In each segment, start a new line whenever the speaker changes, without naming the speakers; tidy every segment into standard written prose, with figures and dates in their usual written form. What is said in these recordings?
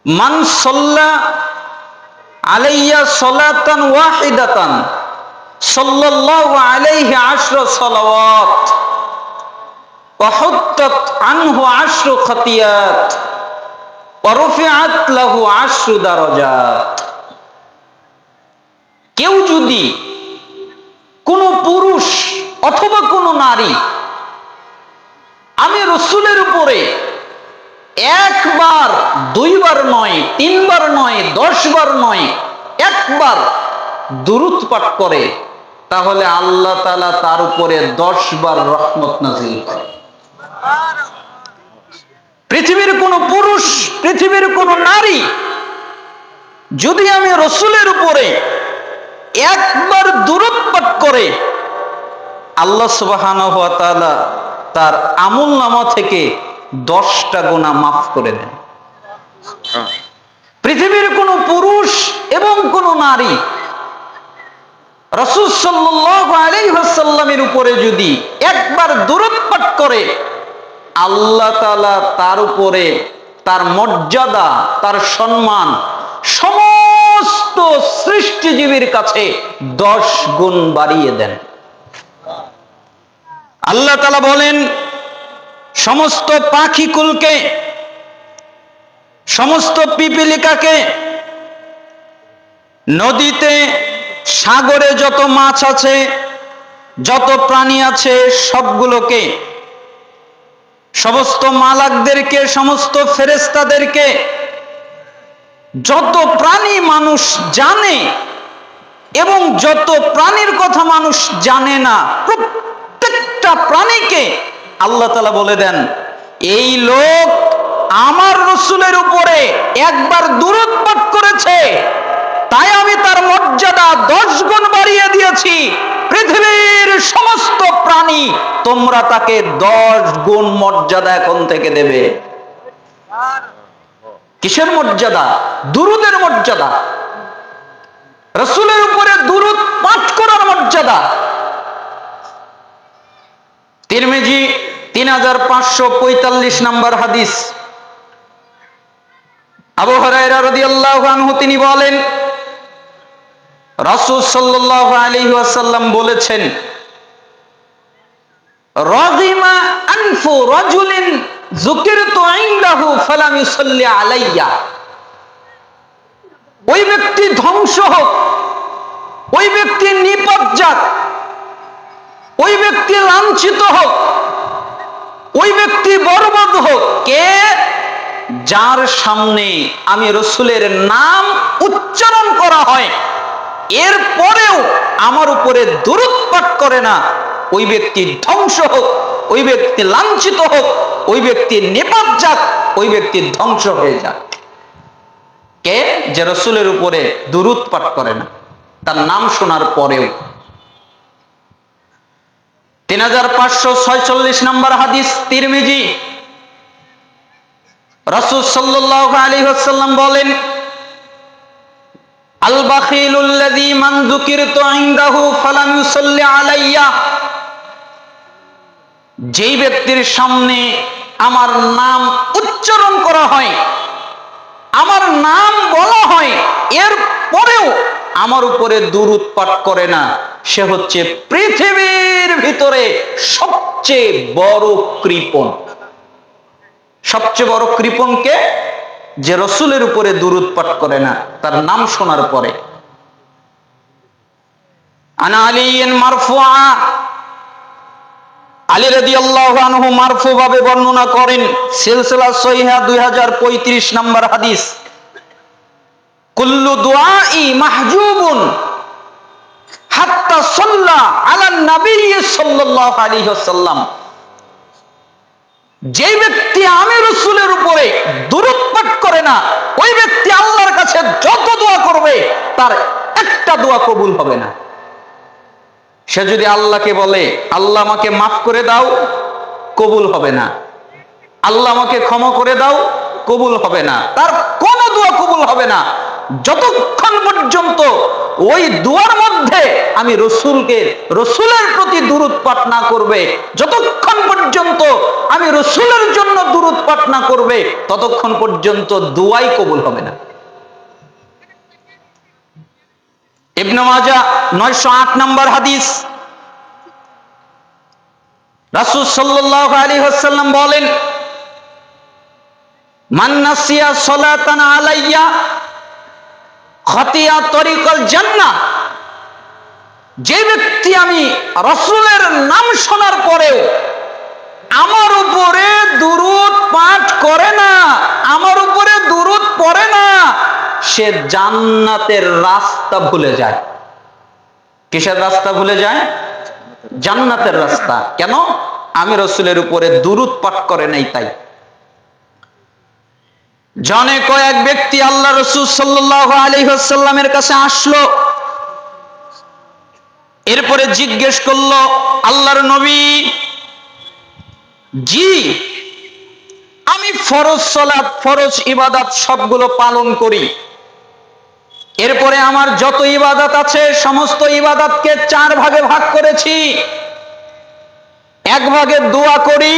মান সাল্লা আলাইয়া সালাতান ওয়াহিদাতান সাল্লাল্লাহু আলাইহি আশরা সালাওয়াত ওয়া হুত্তাত আনহু আশরু খাতিয়াত ওয়া রুফিআত লাহু আশরু দারাজাত। কেউ যদি কোন পুরুষ অথবা কোন নারী আমি রাসূলের উপরে একবার দুইবার নয়, তিনবার নয়, 10 বার নয়, একবার দুরূদ পাঠ করে, তাহলে আল্লাহ তাআলা তার উপরে 10 বার রহমত নাযিল করে। পৃথিবীর কোন পুরুষ, পৃথিবীর কোন নারী যদি আমি রাসূলের উপরে একবার দুরূদ পাঠ করে, আল্লাহ সুবহানাহু ওয়া তাআলা তার আমলনামা থেকে 10টা গুনাহ মাফ করে দেন। পৃথিবীর কোন পুরুষ এবং কোন নারী রাসূল সাল্লাল্লাহু আলাইহি ওয়াসাল্লামের উপরে যদি একবার দুরূদ পাঠ করে, আল্লাহ তাআলা তার উপরে তার মর্যাদা, তার সম্মান সমস্ত সৃষ্টিজীবীর কাছে 10 গুণ বাড়িয়ে দেন। আল্লাহ তাআলা বলেন, সমস্ত পাখিকুলকে, সমস্ত পিপীলিকাকে, নদীতে সাগরে যত মাছ আছে, যত প্রাণী আছে সবগুলোকে, সমস্ত মালাকদেরকে, সমস্ত ফেরেশতাদেরকে, যত প্রাণী মানুষ জানে এবং যত প্রাণীর কথা মানুষ জানে না, প্রত্যেকটা প্রাণীকে আল্লাহ তাআলা বলে দেন, এই লোক আমার রাসূলের উপরে একবার দুরূদ পাঠ করেছে, তাই আমি তার মর্যাদা 10 গুণ বাড়িয়ে দিয়েছি। পৃথিবীর সমস্ত প্রাণী তোমরা তাকে 10 গুণ মর্যাদা এখন থেকে দেবে। কিসের মর্যাদা? দুরূদের মর্যাদা, রাসূলের উপরে দুরূদ পাঠ করার মর্যাদা। তিরমিজি 3545 নম্বর হাদিস, আবু হুরায়রা রাদিয়াল্লাহু আনহু তিনি বলেন, রাসূল সাল্লাল্লাহু আলাইহি ওয়াসাল্লাম বলেছেন, রাগিমা আনফু রাজুলিন যুকিরতু ইনদাহু ফালাম ইউসাল্লি আলাইয়া। ওই ব্যক্তি ধ্বংস হোক, ওই ব্যক্তি নিপাত যাক, ওই ব্যক্তি লাঞ্ছিত হোক, ওই ব্যক্তি বরবাদ হোক, কে? যার সামনে আমি রাসূলের নাম উচ্চারণ করা হয়, এরপরেও আমার উপরে দুরূদ পাঠ করে না, ওই ব্যক্তি ধ্বংস হোক, ওই ব্যক্তি লাঞ্ছিত হোক, ওই ব্যক্তি নিপাত যাক, ওই ব্যক্তি ধ্বংস হয়ে যাক। কে? যে রাসূলের উপরে দুরূদ পাঠ করে না, তার নাম শোনার পরেও। 3546 নম্বর হাদিস, তিরমিজি, রাসূল সাল্লাল্লাহু আলাইহি ওয়াসাল্লাম বলেন, আল বাখিলুল্লাযী মান যুকিরতু ইনদাহু ফালাম ইউসাল্লি আলাইয়া। যেই ব্যক্তির সামনে আমার নাম উচ্চারণ করা হয়, আমার নাম বলা হয়, এর পরেও আমার উপরে দুরূদ পাঠ করে না, সে হচ্ছে পৃথিবীর ভিতরে সবচেয়ে বড় কৃপণ। সবচেয়ে বড় কৃপণ কে? যে রাসূলের উপরে দুরূদ পাঠ করে না তার নাম শোনার পরে। আনা আলীন মারফুআ, আলী রাদিয়াল্লাহু আনহু মারফু ভাবে বর্ণনা করেন, সিলসিলা সহিহা 2035 নম্বর হাদিস, কুল্লু দুআই মাহজুবুন হাত্তা সাল্লা আলা নবী সাল্লাল্লাহু আলাইহি ওয়াসাল্লাম। যে ব্যক্তি আমি রাসূলের উপরে দুরূদ পাঠ করে না, ওই ব্যক্তি আল্লাহর কাছে যত দোয়া করবে তার একটা দোয়া কবুল হবে না। সে যদি আল্লাহকে বলে, আল্লাহ আমাকে মাফ করে দাও, কবুল হবে না। আল্লাহ আমাকে ক্ষমা করে দাও, কবুল হবে না। তার কোনো দোয়া কবুল হবে না। যতক্ষণ পর্যন্ত ওই দুয়ার মধ্যে আমি রসুলের প্রতি দুরূদ পাঠ না করবে, যতক্ষণ পর্যন্ত আমি রসুলের জন্য দুরূদ পাঠ না করবে, ততক্ষণ পর্যন্ত দুয়াই কবুল হবে না। ইবনে মাজাহ 908 নম্বর হাদিস। রাসূল সাল্লাল্লাহু আলাইহি ওয়াসাল্লাম বলেন, মান নাসিয়া সালাতান আলাইয়া খাতিয়া তরিকাল জান্নাহ। যে ব্যক্তি আমি রাসূলের নাম শোনার পরেও আমার উপরে দুরূদ পাঠ করে না, আমার উপরে দুরূদ পড়ে না, সে জান্নাতের রাস্তা ভুলে যায়। কিসের রাস্তা ভুলে যায়? জান্নাতের রাস্তা। কেন? আমি রাসূলের উপরে দুরূদ পাঠ করে নাই তাই। জনে কয়েক ব্যক্তি আল্লাহ রাসূল সাল্লাল্লাহু আলাইহি ওয়াসাল্লামের কাছে আসলো, এরপরে জিজ্ঞেস করলো, আল্লাহর নবী, জি আমি ফরজ সালাত, ফরজ ইবাদত সবগুলো পালন করি, এরপরে আমার যত ইবাদত আছে সমস্ত ইবাদতকে 4 ভাগে ভাগ করেছি। এক ভাগে দোয়া করি,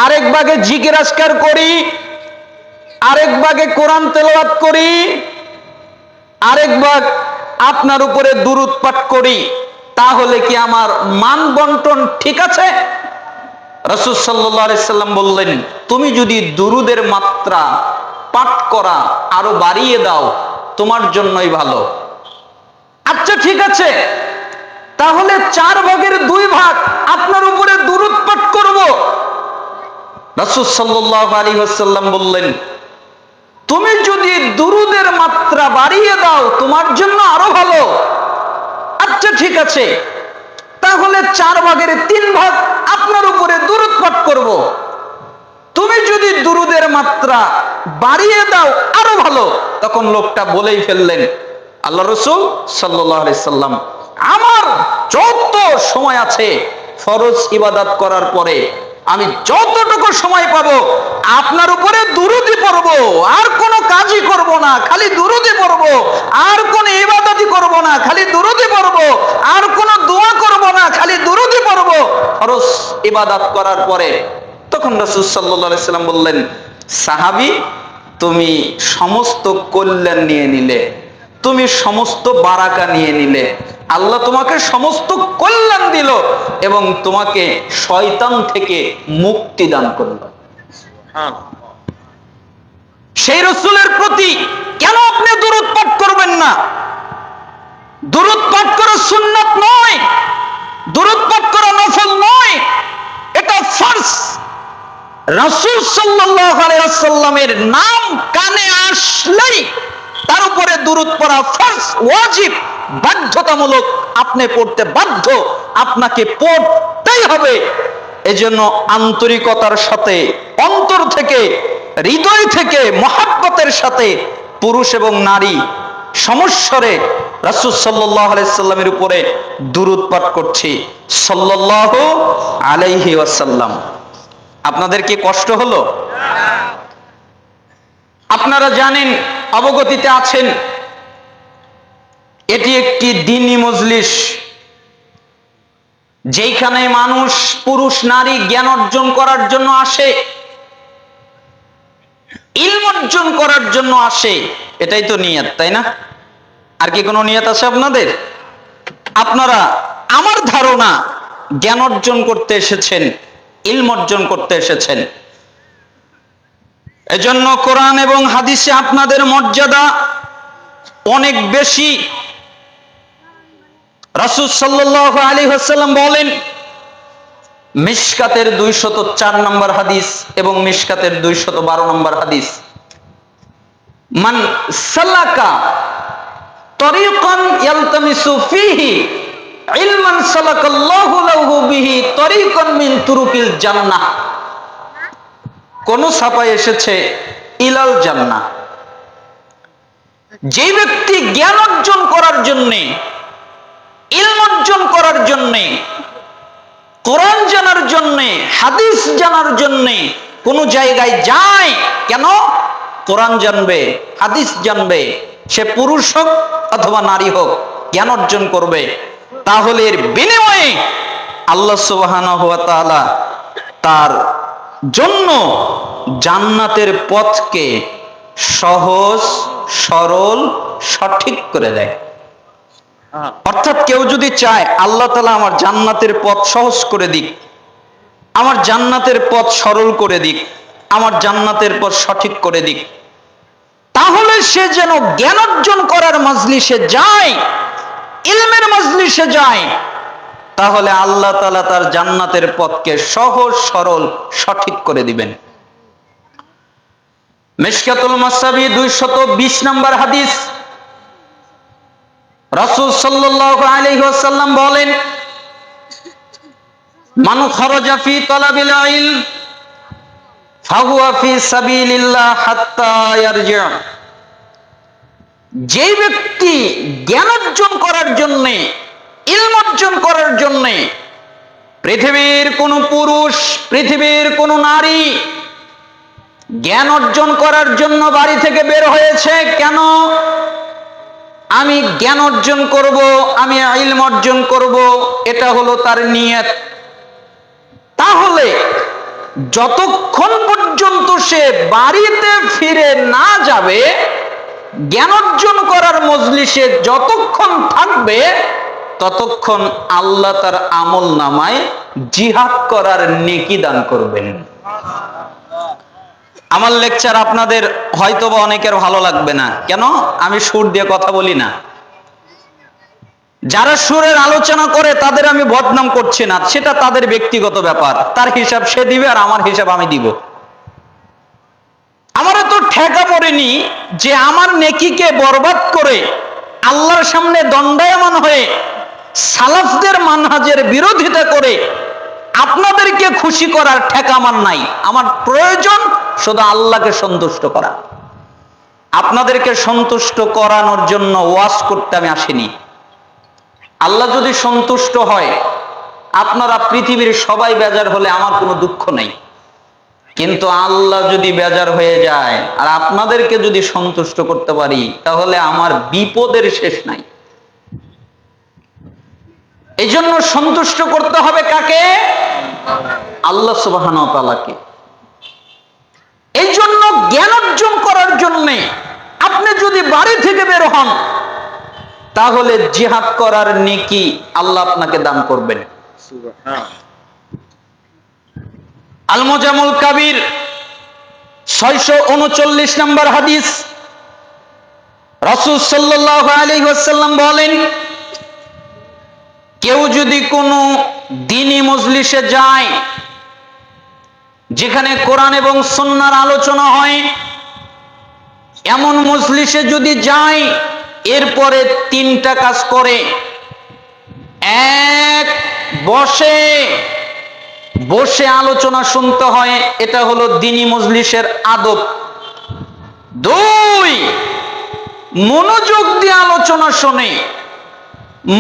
আরেক ভাগে জিকির আজকার করি, আরেক ভাগে কোরআন তেলাওয়াত করি, আরেক ভাগ আপনার উপরে দুরূদ পাঠ করি। তাহলে কি আমার মান বন্টন ঠিক আছে? রাসূল সাল্লাল্লাহু আলাইহি সাল্লাম বললেন, তুমি যদি দুরূদের মাত্রা পাঠ করা আরো বাড়িয়ে দাও তোমার জন্যই ভালো। আচ্ছা ঠিক আছে, তাহলে 4 ভাগের 2 ভাগ আপনার উপরে দুরূদ পাঠ করব। রাসূল সাল্লাল্লাহু আলাইহি ওয়াসাল্লাম বললেন, তুমি যদি দুরূদের মাত্রা বাড়িয়ে দাও তোমার জন্য আরো ভালো। আচ্ছা ঠিক আছে, তাহলে 4 ভাগের 3 ভাগ আপনার উপরে দুরূদ পাঠ করব। তুমি যদি দুরূদের মাত্রা বাড়িয়ে দাও আরো ভালো। তখন লোকটা বলেই ফেললেন, আল্লাহ রাসূল সাল্লাল্লাহু আলাইহি সাল্লাম, আমার যত সময় আছে ফরজ ইবাদত করার পরে আমি যতটুকু সময় পাবো আপনার উপরে দুরূদই পড়বো, আর কোনো কাজই করব না, খালি দুরূদই পড়বো, আর কোনো ইবাদতই করব না, খালি দুরূদই পড়বো, আর কোনো দোয়া করব না, খালি দুরূদই পড়বো ফরজ ইবাদত করার পরে। তখন রাসূল সাল্লাল্লাহু আলাইহি সাল্লাম বললেন, সাহাবী তুমি সমস্ত কল্যাণ নিয়ে নিলে, তুমি সমস্ত বারাকা নিয়ে নিলে, আল্লাহ তোমাকে সমস্ত কল্যাণ দিল এবং তোমাকে শয়তান থেকে মুক্তি দান করল। সেই রাসূলের প্রতি কেন আপনি দুরূদ পাঠ করবেন না? দুরূদ পাঠ করা সুন্নাত নয়, দুরূদ পাঠ করা নফল নয়, এটা ফরজ। রাসূল সাল্লাল্লাহু আলাইহি ওয়াসাল্লামের নাম কানে আসলেই তার উপরে দুরূদ পড়া ফরজ, ওয়াজিব, বাধ্যতামূলক। আপনি পড়তে বাধ্য, আপনাকে পড়তেই হবে। এজন্য আন্তরিকতার সাথে, অন্তর থেকে, হৃদয় থেকে, মহাব্বতের সাথে পুরুষ এবং নারী সমস্বরে রাসূল সাল্লাল্লাহু আলাইহি সাল্লামের উপরে দুরূদ পাঠ করছি সাল্লাল্লাহু আলাইহি ওয়াসাল্লাম। আপনাদের কি কষ্ট হলো? আপনারা জানেন, অবগতিতে আছেন, এটি একটি দ্বীনি মজলিস, যেখানে মানুষ, পুরুষ নারী জ্ঞান অর্জন করার জন্য আসে, ইলম অর্জন করার জন্য আসে। এটাই তো নিয়ত, তাই না? আর কি কোনো নিয়ত আছে আপনাদের? আপনারা আমার ধারণা জ্ঞান অর্জন করতে এসেছেন, ইলম অর্জন করতে এসেছেন। এজন্য কোরআন এবং হাদিসে আপনাদের মর্যাদা অনেক বেশি। রাসূল সাল্লাল্লাহু আলাইহি ওয়াসাল্লাম বলেন, মিশকাতের 204 নম্বর হাদিস এবং মিশকাতের 212 নম্বর হাদিস, মান সালাকা তরিকান ইয়ালতামিসু ফীহি ইলমান সালাকাল্লাহু লাহু বিহি তরিকান মিন তুরুকিল জান্নাহ। কোন ছাপায় এসেছে ইলাল জান্নাহ। যে ব্যক্তি জ্ঞান অর্জন করার জন্য, ইলম অর্জন করার জন্য, কোরআন জানার জন্য, হাদিস জানার জন্য কোন জায়গায় যায়, কেন? কোরআন জানবে, হাদিস জানবে, সে পুরুষ হোক অথবা নারী হোক, জ্ঞান অর্জন করবে, তাহলে এর বিনিময়ে আল্লাহ সুবহানাহু ওয়া তাআলা তার জন্য জান্নাতের পথকে সহজ, সরল, সঠিক করে দেয়। অর্থাৎ কেউ যদি চায় আল্লাহ তাআলা আমার জান্নাতের পথ সহজ করে দিক, আমার জান্নাতের পথ সরল করে দিক, আমার জান্নাতের পথ সঠিক করে দিক, তাহলে সে যেন জ্ঞান অর্জন করার মজলিসে যায়, ইলমের মজলিসে যায়, তাহলে আল্লাহ তাআলা তার জান্নাতের পথকে সহজ, সরল, সঠিক করে দিবেন। মিশকাতুল মাসাবি 220 নম্বর হাদিস, রাসূল সাল্লাল্লাহু আলাইহি ওয়াসাল্লাম বলেন, মান খারাজা ফি তালাবিল ইলম ফাহুয়া ফি সাবিলিল্লাহ হাত্তা ইয়ারজি'। যে ব্যক্তি জ্ঞান অর্জন করার জন্য, ইলম অর্জন করার জন্য পৃথিবীর কোন পুরুষ, পৃথিবীর কোন নারী জ্ঞান অর্জন করার জন্য বাড়ি থেকে বের হয়েছে, কেন? আমি জ্ঞান অর্জন করব, আমি ইলম অর্জন করব, এটা হলো তার নিয়ত। তাহলে যতক্ষণ পর্যন্ত সে বাড়িতে ফিরে না যাবে, জ্ঞান অর্জন করার মজলিসে যতক্ষণ থাকবে, ততক্ষণ আল্লাহ তার আমল নামায় জিহাদ করার নেকি দান করবেন। আমার লেকচার আপনাদের হয়তোবা অনেকের ভালো লাগবে না, কেন? আমি সুর দিয়ে কথা বলি না। যারা সুরের আলোচনা করে তাদের আমি বদনাম করছি না, সেটা তাদের ব্যক্তিগত ব্যাপার, তার হিসাব সে দিবে আর আমার হিসাব আমি দিব। আমারও তো ঠেকা পড়েনি যে আমার নেকিকে বরবাদ করে আল্লাহর সামনে দণ্ডায়মান হয়ে সালাফদের মানহাজের বিরোধিতা করে আপনাদেরকে খুশি করার ঠেকা আমার নাই। আমার প্রয়োজন শুধু আল্লাহকে সন্তুষ্ট করা। আপনাদেরকে সন্তুষ্ট করানোর জন্য ওয়াজ করতে আমি আসিনি। আল্লাহ যদি সন্তুষ্ট হয়, আপনারা পৃথিবীর সবাই বেজার হলে আমার কোনো দুঃখ নেই, কিন্তু আল্লাহ যদি বেজার হয়ে যায় আর আপনাদেরকে যদি সন্তুষ্ট করতে পারি, তাহলে আমার বিপদের শেষ নাই। এই জন্য সন্তুষ্ট করতে হবে কাকে? আল্লাহ সুবহানাহু ওয়া তাআলাকে। এই জন্য জ্ঞান অর্জন করার জন্য আপনি যদি বাড়ি থেকে বের হন, তাহলে জিহাদ করার নেকি আল্লাহ আপনাকে দান করবেন। আল মুজামুল কাবির 639 নম্বর হাদিস, রাসূল সাল্লাল্লাহু আলাইহি ওয়াসাল্লাম বলেন, কেউ যদি কোনো দ্বীনি মজলিসে যায় যেখানে কোরআন এবং সুন্নাহর আলোচনা হয়, এমন মজলিসে যদি যায়, এরপরে 3টা কাজ করে। 1, বসে আলোচনা শুনতে হয়, এটা হলো দ্বীনি মজলিসের আদব। 2, মনোযোগ দিয়ে আলোচনা শোনে,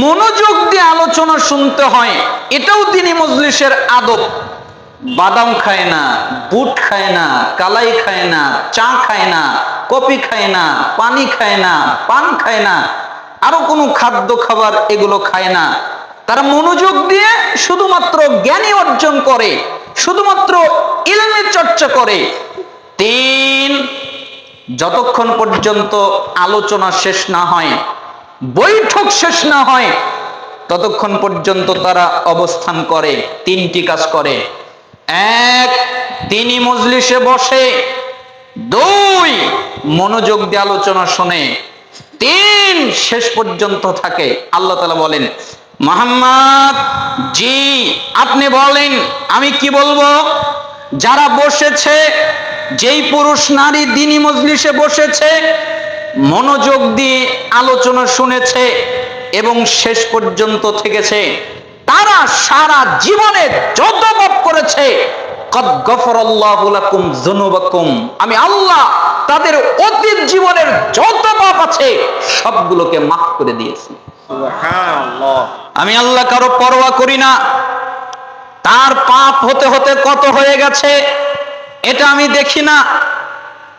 মনোযোগ দিয়ে আলোচনা শুনতে হয়, এটাও দ্বীনি মজলিসের আদব। বাদাম খায় না, বুট খায় না, কালাই খায় না, চা খায় না, কফি খায় না, পানি খায় না, পান খায় না, আরো কোনো খাদ্য খাবার এগুলো খায় না। তারা মনোযোগ দিয়ে শুধুমাত্র জ্ঞানী অর্জন করে, শুধুমাত্র ইলমের চর্চা করে। 3, যতক্ষণ পর্যন্ত আলোচনা শেষ না হয়, বৈঠক শেষ না হয়, ততক্ষণ পর্যন্ত তারা অবস্থান করে। 3টি কাজ করে। 1, তিনি মজলিসে বসে। 2, মনোযোগ দিয়ে আলোচনা শুনে। 3, শেষ পর্যন্ত থাকে। আল্লাহ তাআলা বলেন, মুহাম্মদ জি আপনি বলেন, আমি কি বলবো? যারা বসেছে, যেই পুরুষ নারী দ্বীনি মজলিসে বসেছে, মনোযোগ দিয়ে আলোচনা শুনেছে এবং শেষ পর্যন্ত থেকেছে, তারা সারা জীবনে যত পাপ করেছে, কদ গফরাল্লাহু লাকুম যুনুবাকুম, আমি আল্লাহ তাদের অতীত জীবনের যত পাপ আছে সবগুলোকে মাফ করে দিয়েছি। সুবহানাল্লাহ। আমি আল্লাহ কারো পরোয়া করি না, তার পাপ হতে হতে কত হয়ে গেছে এটা আমি দেখি না।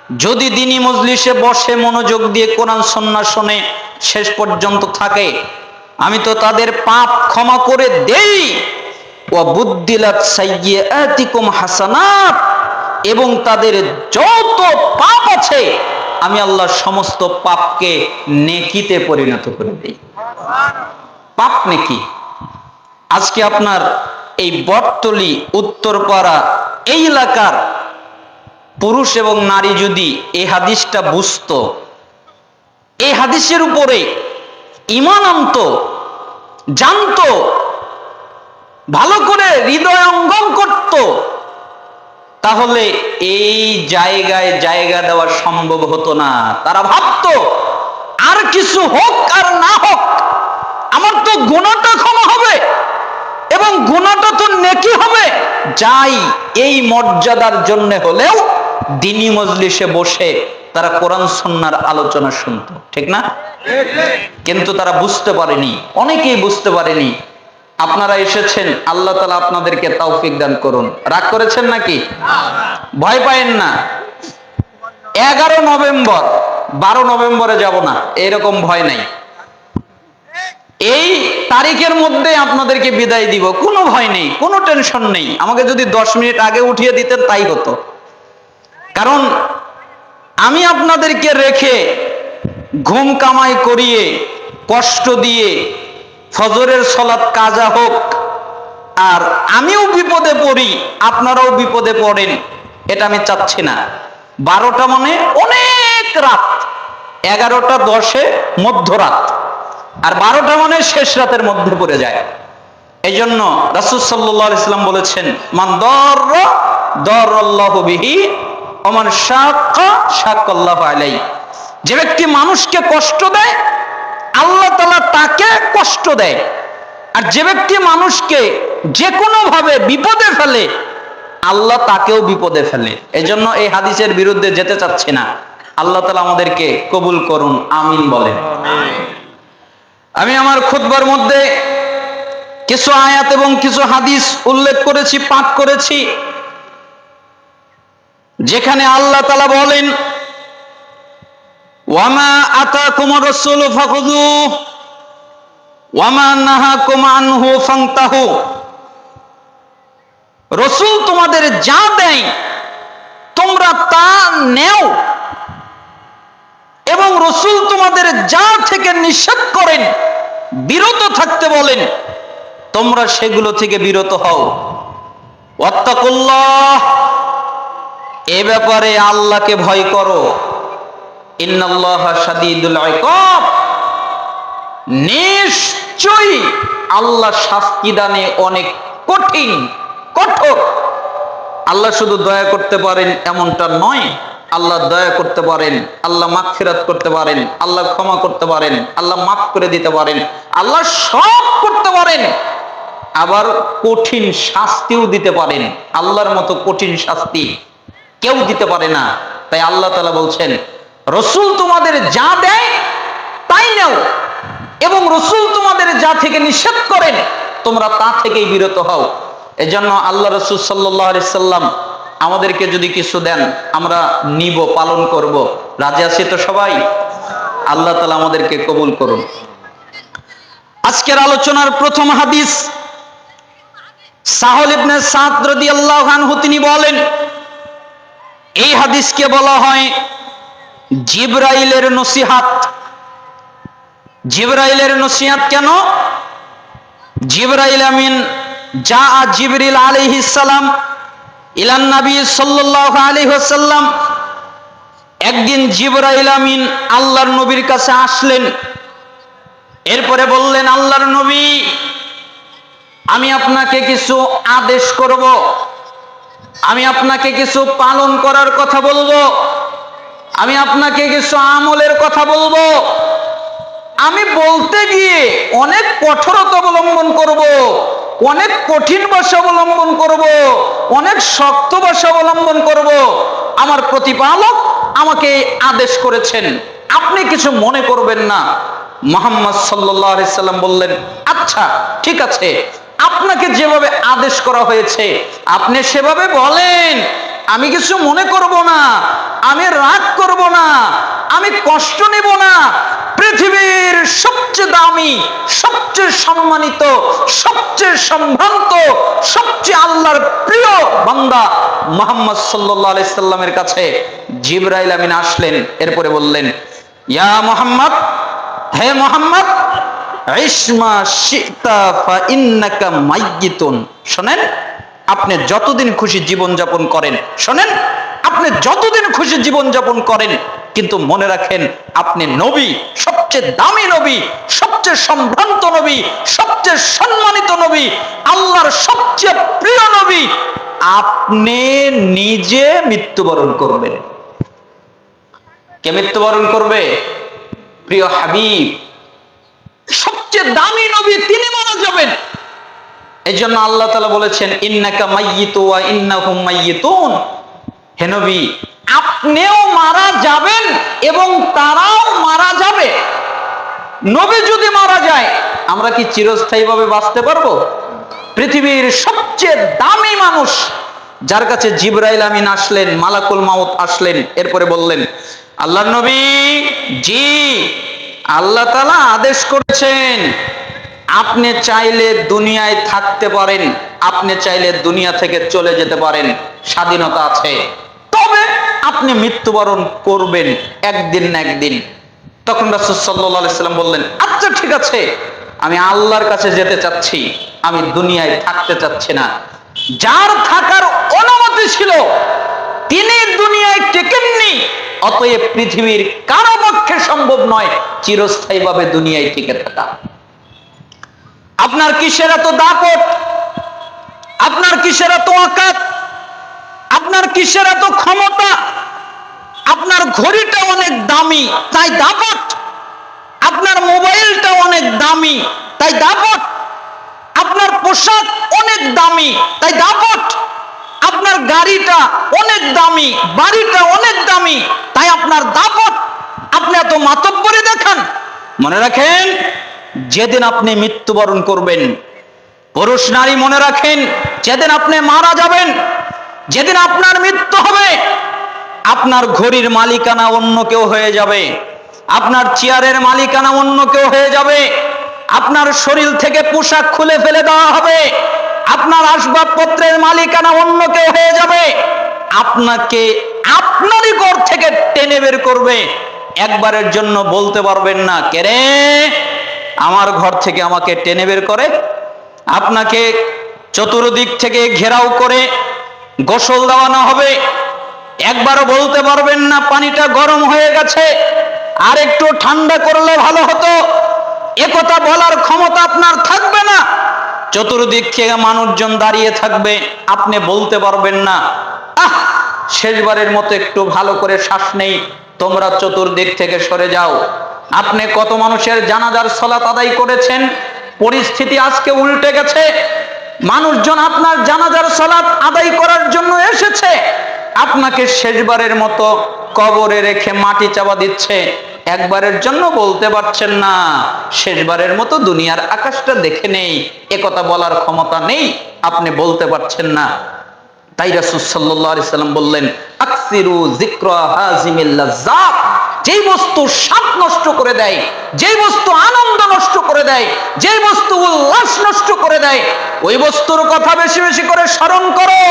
যদি দিনী মজলিসে বসে মনোযোগ দিয়ে কোরআন সুন্নাহ শুনে শেষ পর্যন্ত থাকে, আমি তো তাদের পাপ ক্ষমা করে দেই। ওয়া বুদ্দিলাত সাইয়্যাতিকুম হাসানাত, এবং তাদের যত পাপ আছে আমি আল্লাহ সমস্ত পাপকে নেকিতে পরিণত করে দেই। পাপ নেকি। আজকে আপনার এই বটতলী, উত্তরপাড়া, এই এলাকার পুরুষ এবং নারী যদি এই হাদিসটা বুঝতো, এই হাদিসের উপরে ঈমান আনতো, জানতো, ভালো করে হৃদয় অঙ্গম করত, তাহলে এই জায়গায় জায়গা দেওয়া সম্ভব হতো না। তারা ভাবতো আর কিছু হোক আর না হোক, আমার তো গুনাহটা ক্ষমা হবে এবং গুনাহটা তো নেকি হবে, যাই এই মর্যাদার জন্য হলেও দিনী মজলিসে বসে তারা কোরআন সুন্নাহর আলোচনা শুনতো, ঠিক না? কিন্তু তারা বুঝতে পারেনি, অনেকেই বুঝতে পারেনি। আপনারা এসেছেন, আল্লাহ তাআলা আপনাদেরকে তৌফিক দান করুন। রাগ করেছেন নাকি? ভয় পায়েন না। 11 নভেম্বর, 12 নভেম্বরে যাব না, এরকম ভয় নাই। এই তারিখের মধ্যে আপনাদেরকে বিদায় দিব, কোনো ভয় নেই, কোনো টেনশন নেই। আমাকে যদি 10 মিনিট আগে উঠিয়ে দিতেন তাই হতো। কারণ আমি আপনাদেরকে রেখে ঘুম কামাই করিয়ে কষ্ট দিয়ে ফজরের সালাত কাজা হোক আর আমিও বিপদে পড়ি, আপনারাও বিপদে পড়েন, এটা আমি চাচ্ছি না। 12টা মানে অনেক রাত, 11টা 10-এ মধ্যরাত, আর 12টা মানে শেষ রাতের মধ্যে পড়ে যায়। এই জন্য রাসূল সাল্লাল্লাহু আলাইহি ওয়াসাল্লাম বলেছেন, মান দাররা দারাল্লাহু বিহি ওয়া মান শাক্কা শাক্কাল্লাহু আলাইহি। যে ব্যক্তি মানুষকে কষ্ট দেয়, আল্লাহ তাআলা তাকে কষ্ট দেয়, আর যে ব্যক্তি মানুষকে যে কোনো ভাবে বিপদে ফেলে, আল্লাহ তাকেও বিপদে ফেলে। এজন্য এই হাদিসের বিরুদ্ধে যেতে চাচ্ছি না। আল্লাহ তাআলা আমাদেরকে কবুল করুন, আমিন বলেন। আমি আমার খুতবার মধ্যে কিছু আয়াত এবং কিছু হাদিস উল্লেখ করেছি, পাঠ করেছি, যেখানে আল্লাহ তাআলা বলেন, ওয়ামা আতাকুমুর রাসূলু ফাখুযুহু ওয়ামা নাহাকুম আনহু ফান্তাহু। রাসূল তোমাদের যা দেয় তোমরা তা নেও, এবং রাসূল তোমাদের যা থেকে নিষেধ করেন, বিরত থাকতে বলেন, তোমরা সেগুলো থেকে বিরত হও। ওয়াত্তাকুল্লাহ, এ ব্যাপারে আল্লাহকে ভয় করো। ইন্নাল্লাহা শাদীদুল ইকাব, নিশ্চয়ই আল্লাহ শাস্তি দানে অনেক কঠিন, কঠোর। আল্লাহ শুধু দয়া করতে পারেন এমনটা নয়, আল্লাহ দয়া করতে পারেন, আল্লাহ মাগফিরাত করতে পারেন, আল্লাহ ক্ষমা করতে পারেন, আল্লাহ মাফ করে দিতে পারেন, আল্লাহ সব করতে পারেন, আবার কঠিন শাস্তিও দিতে পারেন। আল্লাহর মতো কঠিন শাস্তি কেউ দিতে পারে না। তাই আল্লাহ তাআলা বলছেন, রাসূল তোমাদের যা দেয় তাই নাও, এবং রাসূল তোমাদের যা থেকে নিষেধ করেন তোমরা তা থেকেই বিরত হও। এজন্য আল্লাহ রাসূল সাল্লাল্লাহু আলাইহি সাল্লাম আমাদেরকে যদি কিছু দেন আমরা নিব, পালন করব। রাজি আছি তো সবাই? আল্লাহ তাআলা আমাদেরকে কবুল করুন। আজকের আলোচনার প্রথম হাদিস, সাহল ইবনে সাদ রাদিয়াল্লাহু আনহু তিনি বলেন, এই হাদিসকে বলা হয় জিবরাইলের নসিহত। জিবরাইলের নসিহত কেন? জিবরাইল আমিন যা জিবরিল আলাইহিস সালাম ইলান নবী সাল্লাল্লাহু আলাইহি ওয়াসাল্লাম, একদিন জিবরাইল আমিন আল্লাহর নবীর কাছে আসলেন। এরপরে বললেন, আল্লাহর নবী, আমি আপনাকে কিছু আদেশ করব, আমি আপনাকে কিছু পালন করার কথা বলবো, আমি আপনাকে কিছু আমলের কথা বলবো। আমি বলতে গিয়ে অনেক কঠোরতা অবলম্বন করব, অনেক কঠিন ভাষা অবলম্বন করব, অনেক শক্ত ভাষা অবলম্বন করব। আমার প্রতিপালক আমাকে আদেশ করেছেন, আপনি কিছু মনে করবেন না। মুহাম্মদ সাল্লাল্লাহু আলাইহি সাল্লাম বললেন, আচ্ছা ঠিক আছে, আপনাকে যেভাবে আদেশ করা হয়েছে আপনি সেভাবে বলেন, আমি কিছু মনে করব না, আমি রাগ করব না, আমি কষ্ট নেব না। পৃথিবীর সবচেয়ে দামি, সবচেয়ে সম্মানিত, সবচেয়ে সম্ভ্রান্ত, সবচেয়ে আল্লাহর প্রিয় বান্দা মুহাম্মদ সাল্লাল্লাহু আলাইহি সাল্লামের কাছে জিবরাইল আমিন আসলেন। এরপরে বললেন, ইয়া মুহাম্মদ, হে মুহাম্মদ, ইসমা শিতা ফা ইন্নাকা মাইয়িতুন। শোনেন, আপনি যতদিন খুশি জীবন যাপন করেন, শোনেন, আপনি যতদিন খুশি জীবন যাপন করেন, কিন্তু মনে রাখেন আপনি নবী, সবচেয়ে দামি নবী, সবচেয়ে সম্ভ্রান্ত নবী, সবচেয়ে সম্মানিত নবী, আল্লাহর সবচেয়ে প্রিয় নবী। আপনি নিজে মৃত্যুবরণ করবেন। কে মৃত্যুবরণ করবে? প্রিয় হাবিব, সবচেয়ে দামি নবী, তিনি মারা যাবেন। এই জন্য আল্লাহ তাআলা বলেছেন, ইন্নাকা মাইয়িতু ওয়া ইন্নাহুম মাইয়িতুন। হে নবী, আপনিও মারা যাবেন এবং তারাও মারা যাবে। নবী যদি মারা যায়, আমরা কি চিরস্থায়ীভাবে বাঁচতে পারবো? পৃথিবীর সবচেয়ে দামি মানুষ, যার কাছে জিবরাইল আমিন আসলেন, মালাকুল মাউত আসলেন, এরপরে বললেন, আল্লাহর নবী, জি, আল্লাহ তাআলা আদেশ করেছেন, আপনি চাইলে দুনিয়ায় থাকতে পারেন, আপনি চাইলে দুনিয়া থেকে চলে যেতে পারেন, স্বাধীনতা আছে, তবে আপনি মৃত্যুবরণ করবেন একদিন না একদিন। তখন রাসূল সাল্লাল্লাহু আলাইহি সাল্লাম বললেন, আচ্ছা ঠিক আছে, আমি আল্লাহর কাছে যেতে চাচ্ছি, আমি দুনিয়ায় থাকতে চাচ্ছি না। যার থাকার অনুমতি ছিল তিনি দুনিয়ায় টেকেননি, অতএব পৃথিবীর কারো পক্ষে সম্ভব নয় চিরস্থায়ীভাবে দুনিয়ায় টিকে থাকা। আপনার কিসের এত দাপট? আপনার কিসের এত ওয়াকাত? আপনার কিসের এত ক্ষমতা? আপনার ঘড়িটা অনেক দামি, তাই দাপট। আপনার মোবাইলটা অনেক দামি, তাই দাপট। আপনার পোশাক অনেক দামি, তাই দাপট। আপনার গাড়িটা অনেক দামি, বাড়িটা অনেক দামি, তাই আপনার দাপট। আপনি এত মাতব্বরি দেখান। মনে রাখেন, যেদিন আপনি মৃত্যুবরণ করবেন, পুরুষ নারী মনে রাখেন, যেদিন আপনি মারা যাবেন, যেদিন আপনার মৃত্যু হবে, আপনার ঘড়ির মালিকানা অন্য কেউ হয়ে যাবে, আপনার চেয়ারের মালিকানা অন্য কেউ হয়ে যাবে, আপনার শরীর থেকে পোশাক খুলে ফেলে দেওয়া হবে, আপনার আসবাবপত্রের মালিকানা অন্য কেউ হয়ে যাবে, আপনাকে আপনারই ঘর থেকে টেনে বের করবে। একবারের জন্য বলতে পারবেন না, কে রে আমার ঘর থেকে আমাকে টেনে বের করে। আপনাকে চতুর্দিক থেকে ঘেরাও করে গোসল দেওয়ানো হবে। একবারও বলতে পারবেন না পানিটা গরম হয়ে গেছে, আর একটু ঠান্ডা করলে ভালো হতো। একথা বলার ক্ষমতা আপনার থাকবে না। চতুর্দিক থেকে মানুষজন দাঁড়িয়ে থাকবে, আপনি বলতে পারবেন না, আহ, শেষবারের মতো একটু ভালো করে শ্বাস নেই, তোমরা চতুর্দিক থেকে সরে যাও। আপনি কত মানুষের জানাজার সালাত আদায় করেছেন, পরিস্থিতি আজকে উল্টে গেছে। মানুষজন আপনার জানাজার সালাত আদায় করার জন্য এসেছে, আপনাকে শেষবারের মতো কবরে রেখে মাটি চাপা দিচ্ছে। একবারের জন্য বলতে পারছেন না, শেষবারের মতো দুনিয়ার আকাশটা দেখে নেই, একথা বলার ক্ষমতা নেই, আপনি বলতে পারছেন না। তাই রাসূল সাল্লাল্লাহু আলাইহি সাল্লাম বললেন, আকসিরু যিকরা হাযিমিল লাযযাত। যেই বস্তু স্বাদ নষ্ট করে দেয়, যেই বস্তু আনন্দ নষ্ট করে দেয়, যেই বস্তু উল্লাস নষ্ট করে দেয়, ওই বস্তুর কথা বেশি বেশি করে স্মরণ করো।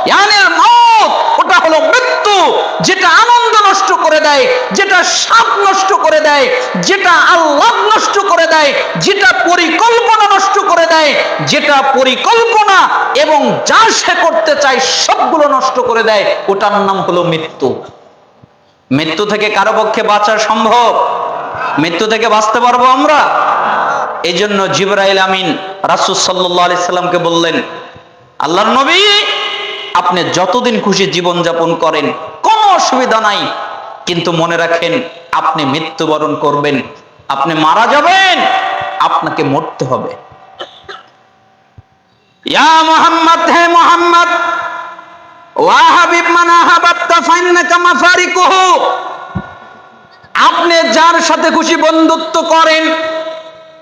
ইয়ানিল মাউত, ওটা হলো মৃত্যু, যেটা আনন্দ নষ্ট করে দেয়, যেটা স্বাদ নষ্ট করে দেয়, যেটা আল্লাহ নষ্ট করে দেয়, যেটা পরিকল্পনা নষ্ট করে দেয়, যেটা পরিকল্পনা এবং যা সে করতে চায় সবগুলো নষ্ট করে দেয়, ওটার নাম হলো মৃত্যু। মৃত্যু থেকে কারো পক্ষে বাঁচা সম্ভব? মৃত্যু থেকে বাঁচতে পারবো আমরা? এই জন্য জিবরাইল আমিন রাসূল সাল্লাল্লাহু আলাইহি সাল্লামকে বললেন, আল্লাহর নবী, আপনি যতদিন খুশি জীবন যাপন করেন, কোনো অসুবিধা নাই, কিন্তু মনে রাখেন আপনি মৃত্যুবরণ করবেন, আপনি মারা যাবেন, আপনাকে মরতে হবে। ইয়া মুহাম্মদ, হে মুহাম্মদ, ওয়া হাবিব মান আহাবাতা ফাইন্নাকা মাফারিকুহু। আপনি যার সাথে খুশি বন্ধুত্ব করেন,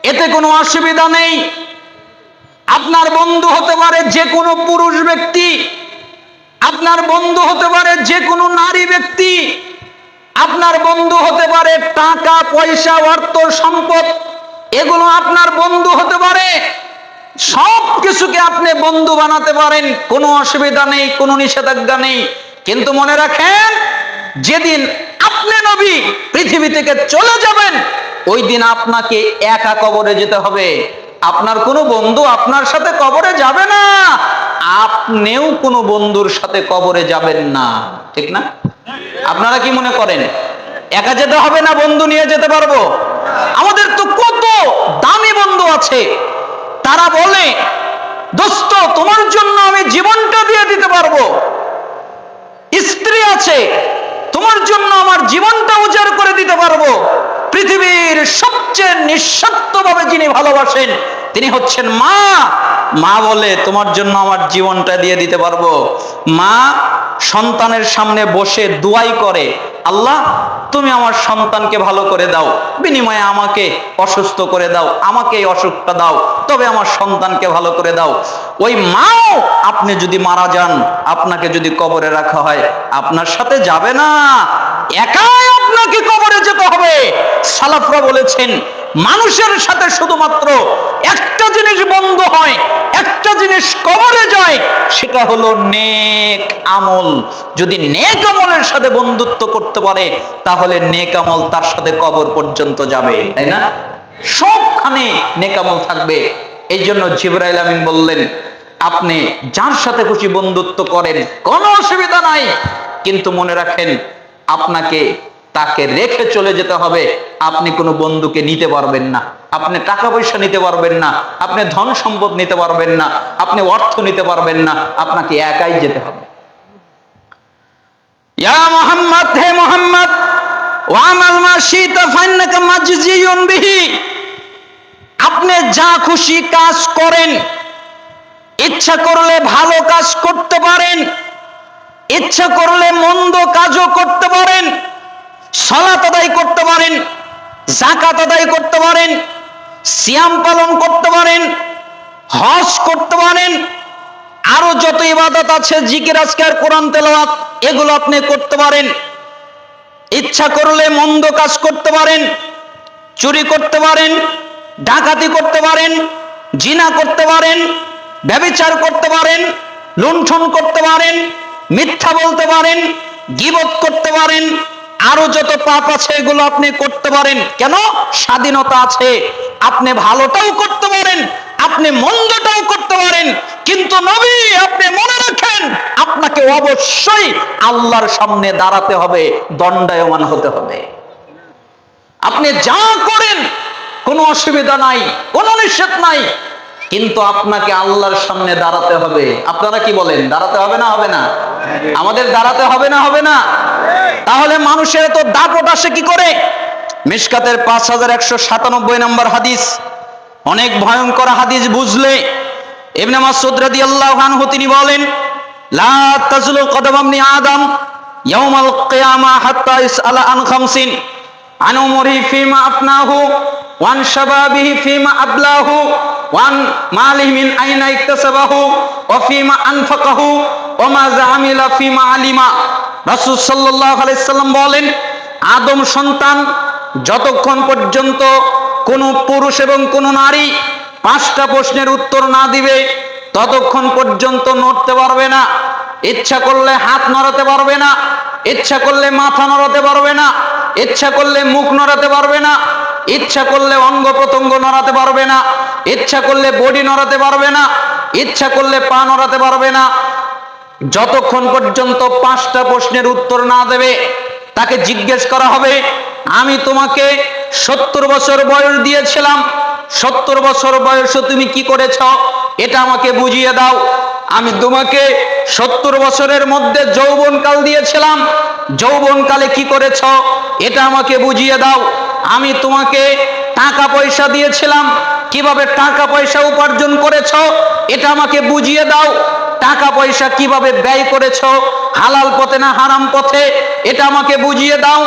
এতে কোনো অসুবিধা নেই। আপনার বন্ধু হতে পারে যে কোনো পুরুষ ব্যক্তি, আপনার বন্ধু হতে পারে যে কোনো নারী ব্যক্তি, আপনার বন্ধু হতে পারে টাকা পয়সা অর্থ সম্পদ, এগুলো আপনার বন্ধু হতে পারে। সব কিছুকে আপনি বন্ধু বানাতে পারেন, কোনো অসুবিধা নেই, কোনো নিষেধাজ্ঞা নেই। কিন্তু মনে রাখেন, যেদিন আপনি নবী পৃথিবী থেকে চলে যাবেন, ওই দিন আপনাকে একা কবরে যেতে হবে। আপনার কোনো বন্ধু আপনার সাথে কবরে যাবে না, আপনিও কোনো বন্ধুর সাথে কবরে যাবেন না, ঠিক না? আপনারা কি মনে করেন একা যেতে হবে না বন্ধু নিয়ে যেতে পারবো? আমাদের তো কত দামি বন্ধু আছে, তারা বলে দোস্ত তোমার জন্য আমি জীবনটা দিয়ে দিতে পারবো। স্ত্রী আছে, তোমার জন্য আমার জীবনটা উজাড় করে দিতে পারবো। পৃথিবীর সবচেয়ে নিঃস্বার্থভাবে যিনি ভালোবাসেন তিনি হচ্ছেন মা। মা বলে তোমার জন্য আমার জীবনটা দিয়ে দিতে পারবো। মা সন্তানের সামনে বসে দোয়াই করে, আল্লাহ তুমি আমার সন্তানকে ভালো করে দাও, বিনিময়ে আমাকে অসুস্থ করে দাও, আমাকে এই অসুখটা দাও, তবে আমার সন্তানকে ভালো করে দাও। ওই মাও আপনি যদি মারা যান, আপনাকে যদি কবরে রাখা হয়, আপনার সাথে যাবে না, একাই আপনাকে কবরে যেতে হবে। সালাফরা বলেছেন মানুষের সাথে শুধুমাত্র একটা জিনিস বন্ধ হয়, একটা জিনিস কবরে যায়, সেটা হলো নেক আমল। যদি নেক আমলের সাথে বন্ধুত্ব করতে পারে, তাহলে নেক আমল তার সাথে কবর পর্যন্ত যাবে, তাই না? সবখানে নেক আমল থাকবে। এই জন্য জিবরাইল আমিন বললেন, আপনি যার সাথে খুশি বন্ধুত্ব করেন, কোনো অসুবিধা নাই, কিন্তু মনে রাখেন আপনাকে তাকে রেখে চলে যেতে হবে। আপনি কোনো বন্ধুকে নিতে পারবেন না, আপনি টাকা পয়সা নিতে পারবেন না, আপনি ধন সম্পদ নিতে পারবেন না, আপনি অর্থ নিতে পারবেন না, আপনাকে একাই যেতে হবে। ইয়া মুহাম্মদ, হে মুহাম্মদ, ওয়ামাল মা শিতা ফাইন্নাকা মাজজিয়ুন বিহি, আপনি যা খুশি কাজ করেন। ইচ্ছা করলে ভালো কাজ করতে পারেন, ইচ্ছা করলে মন্দ কাজও করতে পারেন, সালাত আদায় করতে পারেন, যাকাত আদায় করতে পারেন, সিয়াম পালন করতে পারেন, হজ করতে পারেন, আরো যত ইবাদত আছে, জিকির আজকার কোরআন তেলাওয়াত, এগুলো আপনি করতে পারেন। ইচ্ছা করলে মন্দ কাজ করতে পারেন, চুরি করতে পারেন, ডাকাতি করতে পারেন, জিনা করতে পারেন, ব্যভিচার করতে পারেন, লুণ্ঠন করতে পারেন, মিথ্যা বলতে পারেন, গীবত করতে পারেন, আরো যত পাপ আছে এগুলো আপনি করতে পারেন। কেন? স্বাধীনতা আছে, আপনি ভালোটাও করতে পারেন, আপনি মন্দটাও করতে পারেন। কিন্তু নবী আপনি মনে রাখেন, আপনাকে অবশ্যই আল্লাহর সামনে দাঁড়াতে হবে, দণ্ডায়মান হতে হবে। আপনি যা করেন কোনো অসুবিধা নাই, কোনো নিষেধ নাই, কিন্তু আপনাকে আল্লাহর সামনে দাঁড়াতে হবে। আপনারা কি বলেন, দাঁড়াতে হবে না হবে না? আমাদের দাঁড়াতে হবে না হবে না? তাহলে মানুষের তো দাপট আসে কি করে? মিশকাতের 5197 নম্বর হাদিস, অনেক ভয়ঙ্কর হাদিস। বুঝলে ইবনে মাসউদ রাদিয়াল্লাহু আনহু তিনি বলেন, লা তাজুলু কদম ইবনি আদম ইয়াউমাল কিয়ামা হাত্তা ইসআলা আন খামসিন, আন উমরিহি ফিমা আফনাহু, ওয়ান শাবাবিহি ফিমা আবলাহু, ওয়ান মালিহি মিন আইনা ইকতাসাবাহু, ওয়া ফিমা আনফাকাহু, ওয়া মা জামিলা ফিমা আলিমা। রাসূল সাল্লাল্লাহু আলাইহি সাল্লাম বলেন, আদম সন্তান যতক্ষণ পর্যন্ত কোন পুরুষ এবং কোন নারী 5টা প্রশ্নের উত্তর না দিবে, ততক্ষণ পর্যন্ত নড়তে পারবে না। ইচ্ছা করলে হাত নড়াতে পারবে না, ইচ্ছা করলে মাথা নড়াতে পারবে না, ইচ্ছা করলে মুখ নড়াতে পারবে না, ইচ্ছা করলে অঙ্গ প্রত্যঙ্গ নড়াতে পারবে না, ইচ্ছা করলে বডি নড়াতে পারবে না, ইচ্ছা করলে পা নড়াতে পারবে না। যতক্ষণ পর্যন্ত 5টা প্রশ্নের উত্তর না দেবে, তাকে জিজ্ঞেস করা হবে, আমি তোমাকে 70 বছর বয়স দিয়েছিলাম, 70 বছর বয়সে তুমি কি করেছ এটা আমাকে বুঝিয়ে দাও। আমি তোমাকে 70 বছরের মধ্যে যৌবনকাল দিয়েছিলাম, যৌবনকালে কি করেছ এটা আমাকে বুঝিয়ে দাও। আমি তোমাকে টাকা পয়সা দিয়েছিলাম, কিভাবে টাকা পয়সা উপার্জন করেছ এটা আমাকে বুঝিয়ে দাও। টাকা পয়সা কিভাবে ব্যয় করেছ, হালাল পথে না হারাম পথে, এটা আমাকে বুঝিয়ে দাও।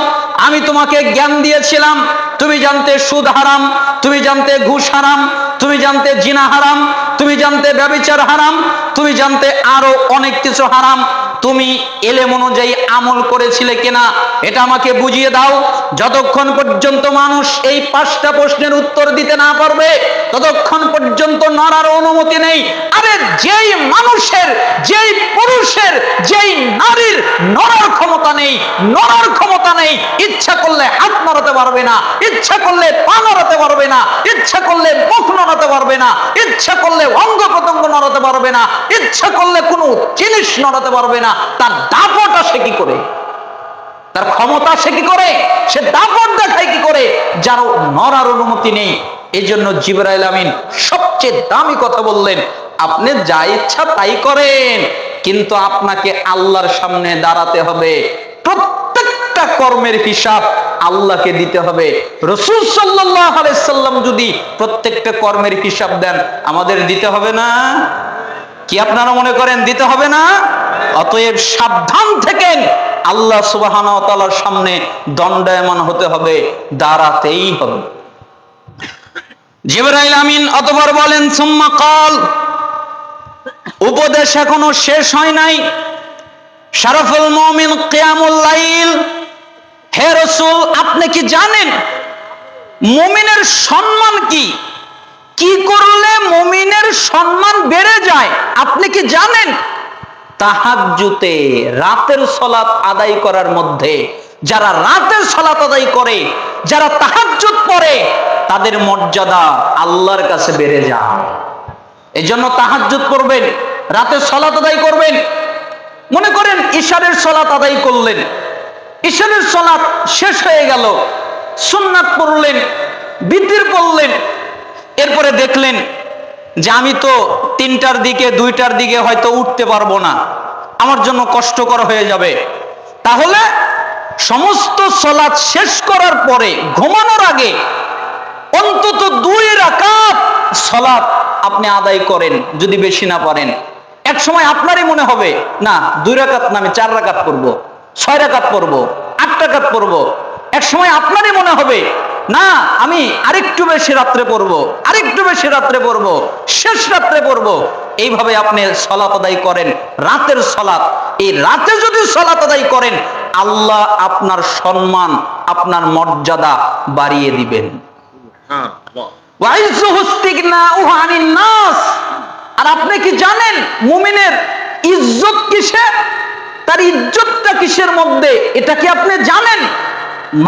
আমি তোমাকে জ্ঞান দিয়েছিলাম, তুমি জানতে সুদ হারাম, তুমি জানতে ঘুষ হারাম, তুমি জানতে জিনা হারাম, তুমি জানতে ব্যভিচার হারাম, তুমি জানতে আরো অনেক কিছু হারাম, তুমি এলেম অনুযায়ী আমল করেছিলে কিনা এটা আমাকে বুঝিয়ে দাও। যতক্ষণ পর্যন্ত মানুষ এই 5টা প্রশ্নের উত্তর দিতে না পারবে ততক্ষণ পর্যন্ত নড়ার অনুমতি নেই। আরে যেই মানুষের, যেই পুরুষের, যেই নারীর নড়ার ক্ষমতা নেই, নড়ার ক্ষমতা নেই, ইচ্ছা করলে হাত নড়াতে পারবে না, ইচ্ছা করলে পা নড়াতে পারবে না, ইচ্ছা করলে মুখ নড়াতে পারবে না, ইচ্ছা করলে অঙ্গ প্রত্যঙ্গ নড়াতে পারবে না, ইচ্ছা করলে কোনো জিনিস নড়াতে পারবে না, তার দাপট আসে কি করে, তার ক্ষমতা সে কি করে, সে দাপট দেখায় কি করে, যার নড়ার অনুমতি নেই। এই জন্য জিবরাইল আমিন সবচেয়ে দামি কথা বললেন, আপনি যা ইচ্ছা তাই করেন, কিন্তু আপনাকে আল্লাহর সামনে দাঁড়াতে হবে, প্রত্যেকটা কর্মের হিসাব আল্লাহকে দিতে হবে। রাসূল সাল্লাল্লাহু আলাইহি সাল্লাম যদি প্রত্যেকটা কর্মের হিসাব দেন, আমাদের দিতে হবে না? কি আপনারা মনে করেন দিতে হবে না? অতএব সাবধান থেকেন, আল্লাহ সুবহানাহু ওয়া তাআলার সামনে দণ্ডায়মান হতে হবে, দাঁড়াতেই হবে। জিবরাইল আমিন অতঃপর বলেন, সুম্মা ক্বাল, উপদেশ এখনো শেষ হয় নাই। শারাফুল মুমিন কিয়ামুল লাইল, হে রাসূল আপনি কি জানেন মুমিনের সম্মান কি, কি করলে মুমিনের সম্মান বেড়ে যায় আপনি কি জানেন? তাহাজ্জুদে, রাতের সালাত আদায় করার মধ্যে, যারা রাতের সালাত আদায় করে, যারা তাহাজ্জুদ পড়ে, তাদের মর্যাদা আল্লাহর কাছে বেড়ে যায়। এজন্য তাহাজ্জুদ করবেন, রাতের সালাত আদায় করবেন। মনে করেন ইশারের সালাত আদায় করলেন, ইশারের সালাত শেষ হয়ে গেল, সুন্নাত পড়লেন, বিতির পড়লেন, এরপরে দেখলেন যে আমি তো 3টার দিকে 2টার দিকে হয়তো উঠতে পারবো না, আমার জন্য কষ্টকর হয়ে যাবে। তাহলে সমস্ত সালাত শেষ করার পরে ঘুমানোর আগে অন্তত 2 রাকাত সালাত আপনি আদায় করেন, যদি বেশি না পারেন। এক সময় আপনারই মনে হবে না 2 রাকাত না, আমি 4 রাকাত পড়বো, 6 রাকাত পড়বো, 8 রাকাত পড়বো। এক সময় আপনারই মনে হবে না আমি আরেকটু বেশি রাত্রে পড়বো, আরেকটু বেশি রাত্রে পড়বো, শেষ রাত্রে পড়বো। এইভাবে আপনি সালাত আদায় করেন, রাতের সালাত। এই রাতে যদি সালাত আদায় করেন, আল্লাহ আপনার সম্মান, আপনার মর্যাদা বাড়িয়ে দিবেন। আর আপনি কি জানেন মুমিনের ইজ্জত কিসে, তার ইজ্জতটা কিসের মধ্যে, এটা কি আপনি জানেন?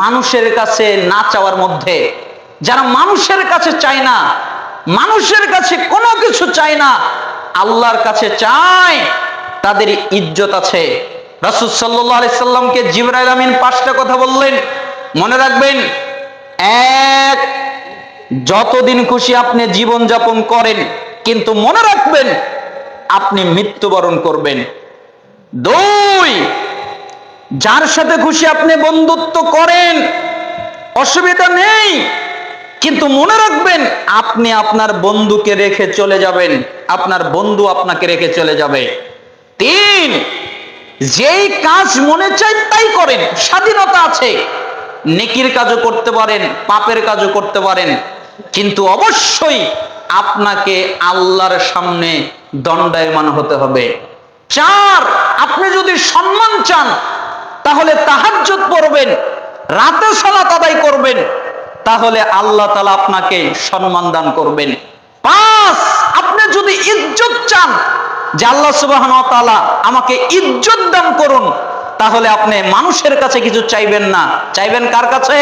মানুষের কাছে না চাওয়ার মধ্যে। যারা মানুষের কাছে চায় না, মানুষের কাছে কোনো কিছু চায় না, আল্লাহর কাছে চায়, তাদের ইজ্জত আছে। রাসূল সাল্লাল্লাহু আলাইহি সাল্লামকে জিবরাইল আমিন 5টা কথা বললেন, মনে রাখবেন। 1, যতদিন খুশি আপনি জীবন যাপন করেন, কিন্তু মনে রাখবেন আপনি মৃত্যুবরণ করবেন। 2, যার সাথে খুশি আপনি বন্ধুত্ব করেন, অসুবিধা নেই, কিন্তু মনে রাখবেন আপনি আপনার বন্ধুকে রেখে চলে যাবেন, আপনার বন্ধু আপনাকে রেখে চলে যাবে। 3, যেই কাজ মনে চায় তাই করেন, স্বাধীনতা আছে, নেকির কাজও করতে পারেন, পাপের কাজও করতে পারেন, কিন্তু অবশ্যই আপনাকে আল্লাহর সামনে দণ্ডায়মান হতে হবে। 4, আপনি যদি সম্মান চান তাহলে তাহাজ্জুদ পড়বেন, রাতে সালাত আদায় করবেন, তাহলে আল্লাহ তাআলা আপনাকে সম্মান দান করবেন। 5, আপনি যদি ইজ্জত চান, যে আল্লাহ সুবহানাহু ওয়া তাআলা আমাকে ইজ্জত দান করুন, তাহলে আপনি মানুষের কাছে কিছু চাইবেন না, চাইবেন কার কাছে?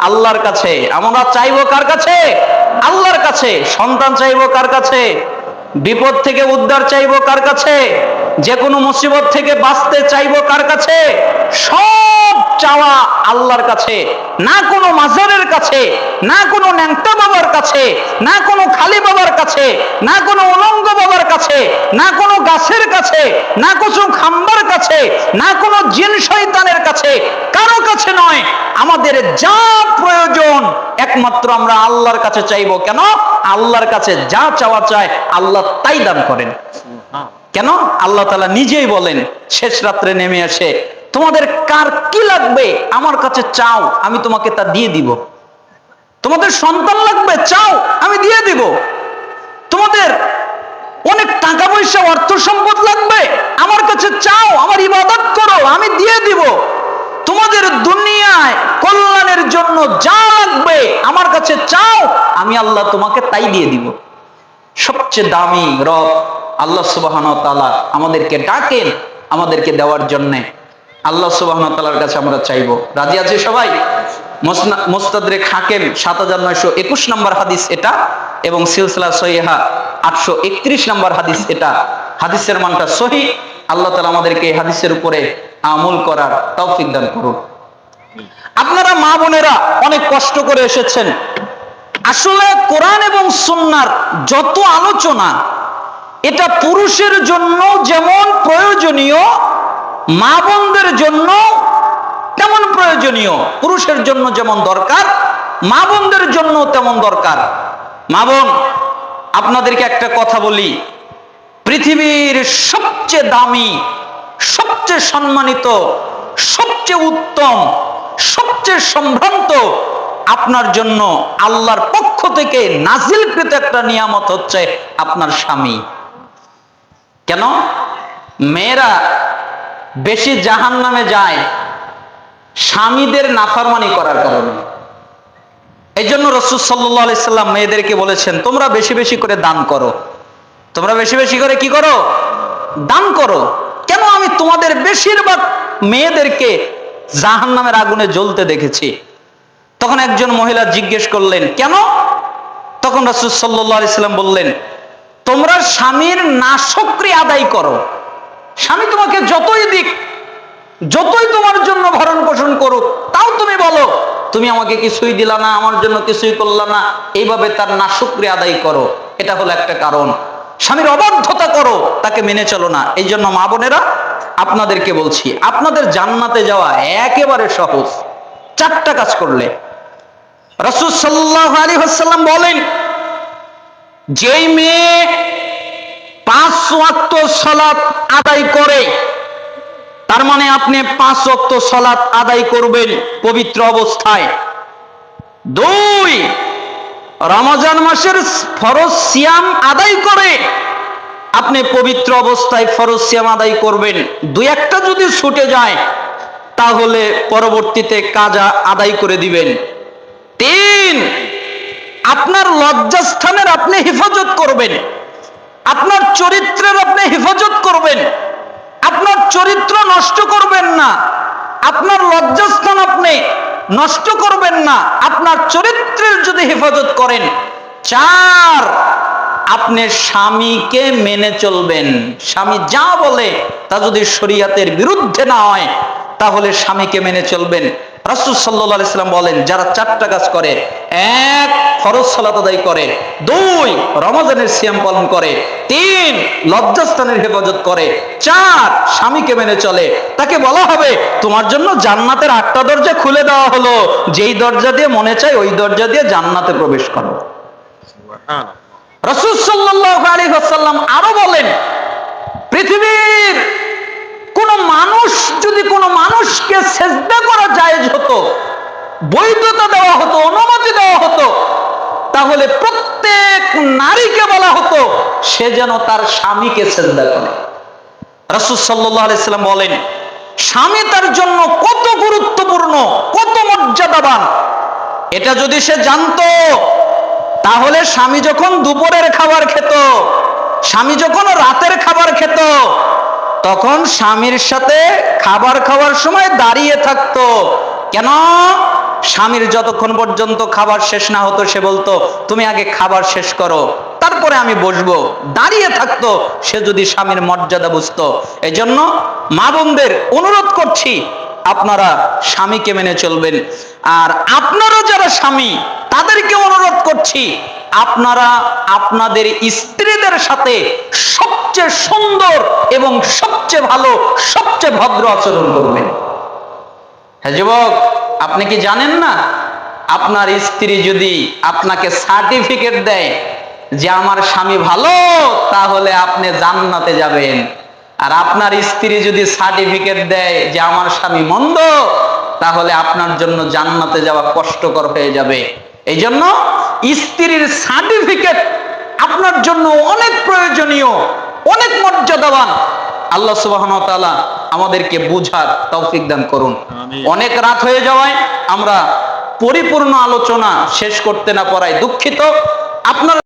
আল্লাহর কাছে। আমরা চাইবো কার কাছে? আল্লাহর কাছে। সন্তান চাইবো কার কাছে? বিপদ থেকে উদ্ধার চাইবো কার কাছে? যে কোনো মুসিবত থেকে বাঁচতে চাইবো কার কাছে? সব চাওয়া আল্লাহর কাছে, না কোনো মাজারের কাছে, না কোনো ন্যাংটা বাবার কাছে, না কোনো খালি বাবার কাছে, না কোনো উলঙ্গ বাবার কাছে, না কোনো গাছের কাছে, না কোনো খাম্বার কাছে, না কোনো জিন শয়তানের কাছে, কারো কাছে নয়। আমাদের যা প্রয়োজন একমাত্র আমরা আল্লাহর কাছে চাইবো। কেন? আল্লাহর কাছে যা চাওয়া চায় আল্লাহ তাই দান করেন। কেন? আল্লাহ তাআলা নিজেই বলেন শেষ রাত্রে নেমে আসে, তোমাদের কার কি লাগবে আমার কাছে চাও, আমি তোমাকে তা দিয়ে দিব। তোমাদের সন্তান লাগবে, চাও, আমি দিয়ে দিব। তোমাদের অনেক টাকা পয়সা অর্থ সম্পদ লাগবে, আমার কাছে চাও, আমার ইবাদত করো, আমি দিয়ে দিব। তোমাদের দুনিয়ায় কল্যাণের জন্য যা লাগবে আমার কাছে চাও, আমি আল্লাহ তোমাকে তাই দিয়ে দিব। সবচেয়ে দামি রব আল্লাহ সুবহানাহু ওয়া তাআলা আমাদেরকে ডাকেন আমাদেরকে দেওয়ার জন্য। আল্লাহ সুবহানাহু ওয়া তাআলার কাছে আমরা চাইবো। রাজি আছে সবাই? মুস্তাদরিক হাকিম 7921 নম্বর হাদিস এটা, এবং সিলসিলা সহিহা 831 নম্বর হাদিস এটা। হাদিসের মানটা সহিহ। আল্লাহ তাআলা আমাদেরকে এই হাদিসের উপরে আমল করার তৌফিক দান করুন। আপনারা মা বোনেরা অনেক কষ্ট করে এসেছেন। আসলে কোরআন এবং সুন্নাহর যত আলোচনা, এটা পুরুষের জন্য যেমন প্রয়োজনীয়, মা বোনদের জন্য তেমন প্রয়োজনীয়। পুরুষের জন্য যেমন দরকার, মা বোনদের জন্য তেমন দরকার। মা বোন, আপনাদেরকে একটা কথা বলি, পৃথিবীর সবচেয়ে দামি, সবচেয়ে সম্মানিত, সবচেয়ে উত্তম, সবচেয়ে সম্ভ্রান্ত আপনার জন্য আল্লাহর পক্ষ থেকে নাজিলকৃত একটা নিয়ামত হচ্ছে আপনার স্বামী। কেন? মেয়েরা বেশি জাহান্নামে যায় স্বামীদের নাফরমানি করার কারণে। এই জন্য রাসূল সাল্লাল্লাহু আলাইহি সাল্লাম মেয়েদেরকে বলেছেন, তোমরা বেশি বেশি করে দান করো। তোমরা বেশি বেশি করে কি করো? দান করো। কেন? আমি তোমাদের বেশিরভাগ মেয়েদেরকে জাহান্নামের আগুনে জ্বলতে দেখেছি। তখন একজন মহিলা জিজ্ঞেস করলেন, কেন? তখন রাসূল সাল্লাল্লাহু আলাইহি সাল্লাম বললেন, তোমরা স্বামীর নাশকরি আদায় করো। স্বামী তোমাকে যতই দিক, যতই তোমার জন্য ভরণ পোষণ করুক, তাও তুমি বলো তুমি আমাকে কিছুই দিলা না, আমার জন্য কিছুই করলা না। এইভাবে তার নাশকরি আদায় করো। এটা হলো একটা কারণ। স্বামীর অবাধ্যতা করো, তাকে মেনে চলো না। এই জন্য মা বোনেরা, আপনাদেরকে বলছি, আপনাদের জান্নাতে যাওয়া একেবারে সহজ, 4টা কাজ করলে। রাসূল সাল্লাল্লাহু আলাইহি ওয়াসাল্লাম বলেন, যেই মেয়ে 5 ওয়াক্ত সালাত আদায় করে, তার মানে আপনি 5 ওয়াক্ত সালাত আদায় করবেন পবিত্র অবস্থায়। 2, রমজান মাসের ফরজ সিয়াম আদায় করে আপনি পবিত্র অবস্থায় ফরজ সিয়াম আদায় করবেন। 2-1টা যদি ছুটে যায় তাহলে পরবর্তীতে কাজা আদায় করে দিবেন। 3, আপনার লজ্জাস্থানের আপনি হেফাজত করবেন, আপনার চরিত্রের আপনি হেফাজত করবেন, আপনার চরিত্র নষ্ট করবেন না, আপনার লজ্জাস্থান আপনি নষ্ট করবেন না, আপনার চরিত্রের যদি হেফাজত করেন। 4, আপনি স্বামীকে মেনে চলবেন। স্বামী যা বলে তা যদি শরীয়তের বিরুদ্ধে না হয় তাহলে স্বামীকে মেনে চলবেন। রাসূল সাল্লাল্লাহু আলাইহি সাল্লাম বলেন, যারা 4টা কাজ করে, 1, ফরজ সালাত আদায় করে, 2, রমজানের সিয়াম পালন করে, 3, লজ্জাস্থানের হেফাজত করে, 4, স্বামীকে মেনে চলে, তাকে বলা হবে তোমার জন্য জান্নাতের 8টা দরজা খুলে দেওয়া হলো, যেই দরজা দিয়ে মনে চায় ওই দরজা দিয়ে জান্নাতে প্রবেশ করো। সুবহানাল্লাহ। রাসূল সাল্লাল্লাহু আলাইহি ওয়াসাল্লাম আরো বলেন, পৃথিবীর কোন মানুষ যদি কোন মানুষকে সিজদা করা জায়েজ হতো, বৈধতা দেওয়া হতো, অনুমতি দেওয়া হতো, তাহলে প্রত্যেক নারীকে বলা হতো সে যেন তার স্বামীকে সিজদা করে। রাসূল সাল্লাল্লাহু আলাইহি সাল্লাম বলেন, স্বামী তার জন্য কত গুরুত্বপূর্ণ, কত মর্যাদাবান, এটা যদি সে জানতো তাহলে স্বামী যখন দুপুরের খাবার খেত, স্বামী যখন রাতের খাবার খেত, তখন স্বামীর সাথে খাবার খাওয়ার সময় দাঁড়িয়ে থাকতো। কেন? স্বামীর যতক্ষণ পর্যন্ত খাবার শেষ না হতো সে বলতো তুমি আগে খাবার শেষ করো, তারপরে আমি বসবো। দাঁড়িয়ে থাকতো সে যদি স্বামীর মর্যাদা বুঝতো। এজন্য মা বোনদের অনুরোধ করছি, আপনারা স্বামীকে মেনে চলবেন। আর আপনারা যারা স্বামী তাদেরকে অনুরোধ করছি, আপনারা আপনাদের স্ত্রীদের সাথে সবচেয়ে সুন্দর এবং সবচেয়ে ভালো, সবচেয়ে ভদ্র আচরণ করবেন। হ্যাঁ যুবক, আপনি কি জানেন না, আপনার স্ত্রী যদি আপনাকে সার্টিফিকেট দেয় যে আমার স্বামী ভালো, তাহলে আপনি জান্নাতে যাবেন। আর আপনার স্ত্রী যদি সার্টিফিকেট দেয় যে আমার স্বামী মন্দ, তাহলে আপনার জন্য জান্নাতে যাওয়া কষ্টকর হয়ে যাবে। এই জন্য স্ত্রীর সার্টিফিকেট আপনার জন্য অনেক প্রয়োজনীয়, অনেক মর্যাদাবান। আল্লাহ সুবহানাহু ওয়া তাআলা আমাদেরকে বুঝার তৌফিক দান করুন। অনেক রাত হয়ে যাওয়ায় আমরা পরিপূর্ণ আলোচনা শেষ করতে না পারায় দুঃখিত। আপনারা